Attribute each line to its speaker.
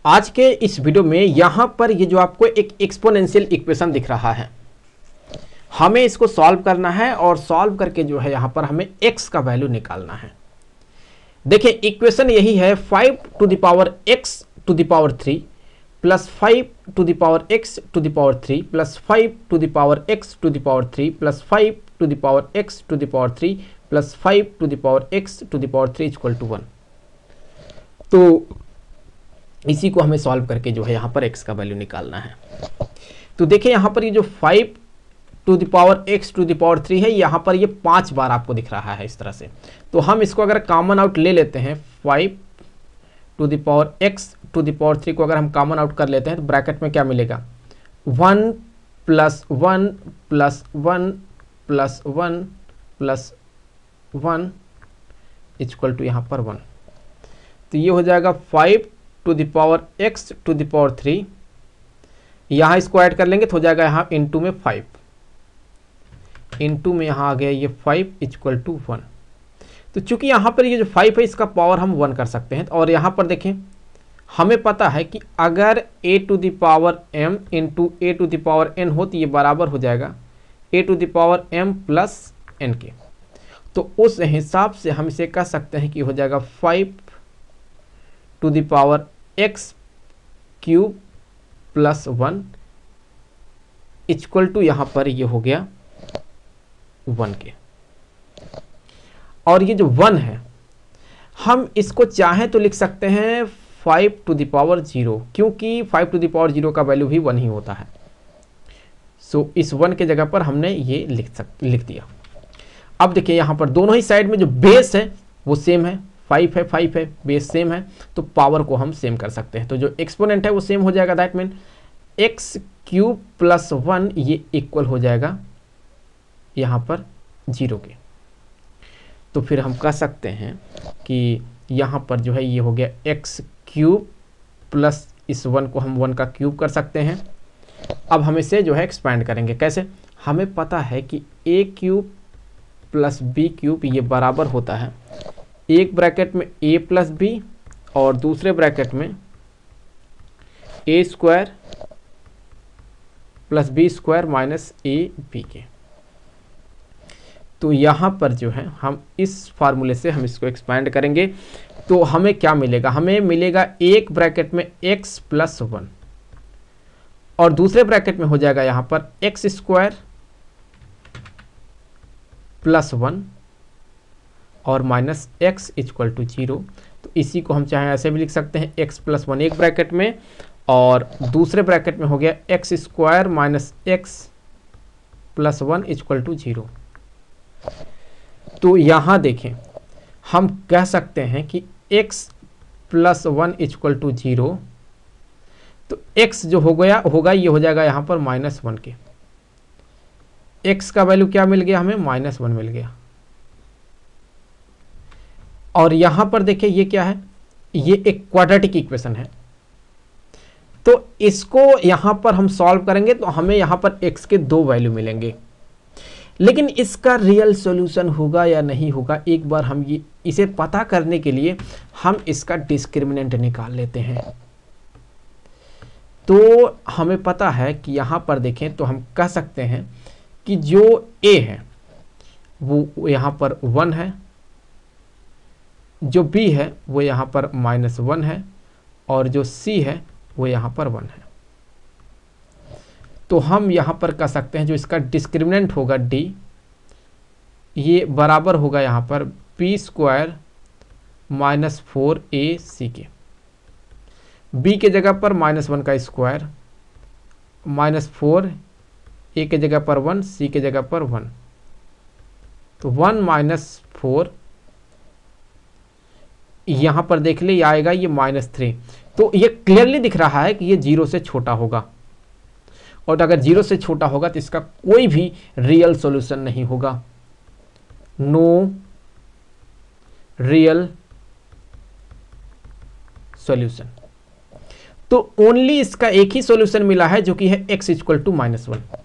Speaker 1: आज के इस वीडियो में यहाँ पर ये जो आपको एक एक्सपोनेंशियल इक्वेशन दिख रहा है, हमें इसको सॉल्व करना है और सॉल्व करके जो है यहाँ पर हमें x का वैल्यू निकालना है। देखिए इक्वेशन यही है 5 to the power x to the power 3 plus 5 to the power x to the power 3 plus 5 to the power x to the power 3 plus 5 to the power x to the power 3 plus 5 to the power x to the power 3 equal to 1। तो इसी को हमें solve करके जो है यहाँ पर x का वैल्यू निकालना है। तो देखिए यहाँ पर ये जो 5 to the power x to the power 3 है, यहाँ पर ये 5 बार आपको दिख रहा है इस तरह से। तो हम इसको अगर कॉमन आउट ले लेते हैं, 5 to the power x to the power 3 को अगर हम कॉमन आउट कर लेते हैं तो ब्रैकेट में क्या मिलेगा, 1 plus 1 plus 1 plus 1 plus 1 equal to यहाँ पर 1। तो ये हो जाएगा 5 to the power x to the power 3, यहाँ इसको ऐड कर लेंगे तो हो जाएगा यहाँ इंटू में 5, इंटू में यहाँ आ गया ये 5 इक्वल टू 1। तो चूंकि यहाँ पर ये जो 5 है इसका पावर हम 1 कर सकते हैं, और यहाँ पर देखें हमें पता है कि अगर a to the power m into A to the power n हो तो ये बराबर हो जाएगा a to the power m plus n के। तो उस हिसाब से हम इसे कह सकते हैं कि हो जाएगा 5 to the power x cube plus 1 equal to यहाँ पर ये हो गया 1 के। और ये जो 1 है हम इसको चाहें तो लिख सकते हैं 5 टू द पावर 0, क्योंकि 5 टू द पावर 0 का वैल्यू भी 1 ही होता है। सो इस 1 के जगह पर हमने ये लिख दिया। अब देखिए यहाँ पर दोनों ही साइड में जो बेस है वो सेम है, 5 है 5 है, बेस सेम है, तो पावर को हम सेम कर सकते हैं। तो जो एक्सपोनेंट है वो सेम हो जाएगा, that mean x cube plus 1 ये इक्वल हो जाएगा यहाँ पर 0 के। तो फिर हम कह सकते हैं कि यहाँ पर जो है ये हो गया x क्यूब प्लस इस 1 को हम 1 का क्यूब कर सकते हैं। अब हम इसे जो है एक्सपैंड करेंगे, कैसे, हमें पता है कि a cube plus b cube ये बराबर होता है एक ब्रैकेट में a प्लस b और दूसरे ब्रैकेट में a square plus b square minus a b के। तो यहाँ पर जो है हम इस फार्मूले से हम इसको एक्सपैंड करेंगे तो हमें क्या मिलेगा, हमें मिलेगा एक ब्रैकेट में x प्लस 1 और दूसरे ब्रैकेट में हो जाएगा यहाँ पर x स्क्वायर प्लस 1 और माइनस x इक्वल टू 0। तो इसी को हम चाहे ऐसे भी लिख सकते हैं, x प्लस 1 एक ब्रैकेट में और दूसरे ब्रैकेट में हो गया x square minus x plus 1 equal to 0। तो यहाँ देखें हम कह सकते हैं कि x प्लस 1 इक्वल टू 0, तो x जो होगा ये हो जाएगा यहाँ पर माइनस 1 के। x का वैल्यू क्या मिल गया, हमें माइनस 1 मिल गया। और यहाँ पर देखिए ये क्या है, ये एक क्वाड्रेटिक इक्वेशन है। तो इसको यहाँ पर हम सॉल्व करेंगे तो हमें यहाँ पर x के 2 वैल्यू मिलेंगे, लेकिन इसका रियल सॉल्यूशन होगा या नहीं होगा, एक बार हम इसे पता करने के लिए हम इसका डिस्क्रिमिनेंट निकाल लेते हैं। तो हमें पता है कि यहाँ पर देखें तो हम कह सकते हैं कि जो a है वो यहाँ पर 1 है, जो b है वो यहाँ पर माइनस 1 है और जो c है वो यहाँ पर 1 है। तो हम यहाँ पर कह सकते हैं जो इसका डिस्क्रिमिनेंट होगा d, ये बराबर होगा यहाँ पर b स्क्वायर माइनस 4ac के। b के जगह पर माइनस 1 का स्क्वायर माइनस 4, a के जगह पर 1, c के जगह पर 1, तो 1 माइनस 4 यहाँ पर देख ले आएगा ये माइनस 3। तो ये क्लियरली दिख रहा है कि ये 0 से छोटा होगा, और अगर 0 से छोटा होगा तो इसका कोई भी रियल सॉल्यूशन नहीं होगा, नो रियल सॉल्यूशन। तो ओनली इसका एक ही सॉल्यूशन मिला है जो कि है x इक्वल टू माइनस 1।